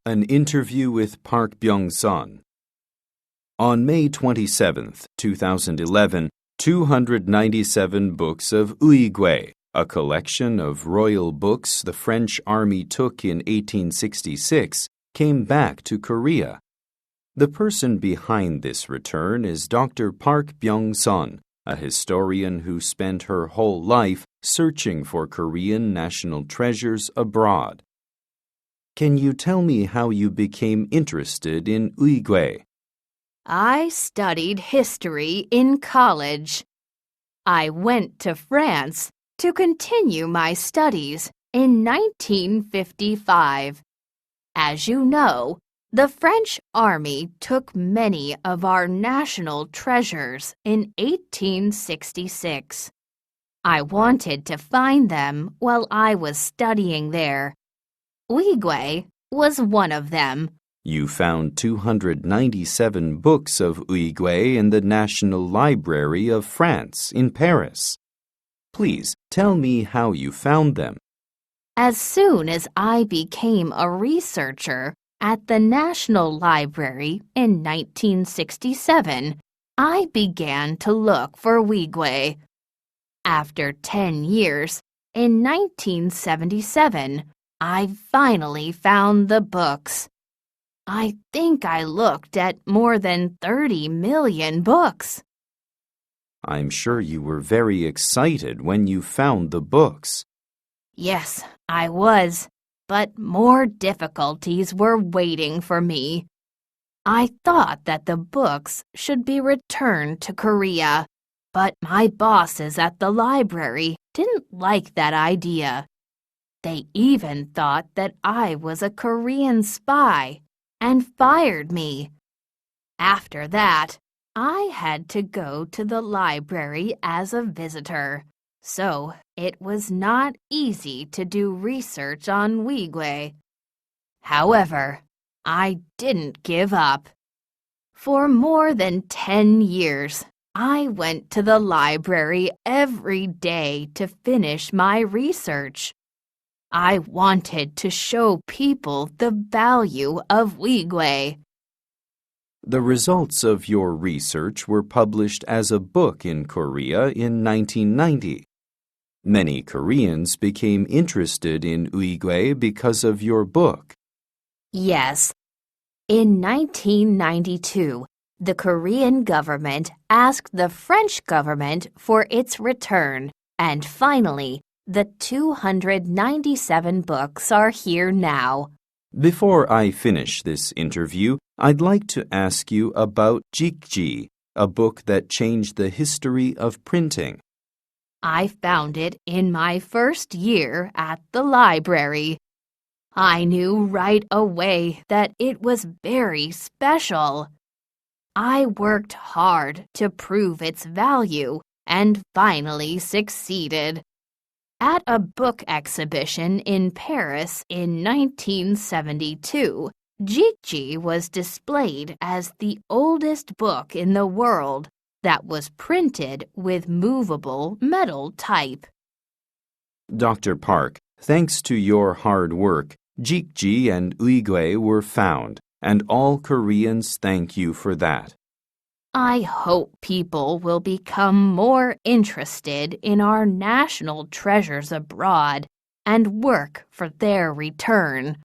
An interview with Park Byung-sun. On May 27, 2011, 297 books of Uigui, a collection of royal books the French army took in 1866, came back to Korea. The person behind this return is Dr. Park Byung-sun, a historian who spent her whole life searching for Korean national treasures abroad. Can you tell me how you became interested in Uigui? I studied history in college. I went to France to continue my studies in 1955. As you know, the French army took many of our national treasures in 1866. I wanted to find them while I was studying there. Uigui was one of them. You found 297 books of Uigui in the National Library of France in Paris. Please tell me how you found them. As soon as I became a researcher at the National Library in 1967, I began to look for Uigui. After 10 years, in 1977, I finally found the books. I think I looked at more than 30 million books. I'm sure you were very excited when you found the books. Yes, I was, but more difficulties were waiting for me. I thought that the books should be returned to Korea, but my bosses at the library didn't like that idea. They even thought that I was a Korean spy and fired me. After that, I had to go to the library as a visitor, so it was not easy to do research on Uigui. However, I didn't give up. For more than 10 years, I went to the library every day to finish my research. I wanted to show people the value of Uigui. The results of your research were published as a book in Korea in 1990. Many Koreans became interested in Uigui because of your book. Yes. In 1992, the Korean government asked the French government for its return, and finally, the 297 books are here now. Before I finish this interview, I'd like to ask you about Jikji, a book that changed the history of printing. I found it in my first year at the library. I knew right away that it was very special. I worked hard to prove its value and finally succeeded. At a book exhibition in Paris in 1972, Jikji was displayed as the oldest book in the world that was printed with movable metal type. Dr. Park, thanks to your hard work, Jikji and Uigui were found, and all Koreans thank you for that. I hope people will become more interested in our national treasures abroad and work for their return.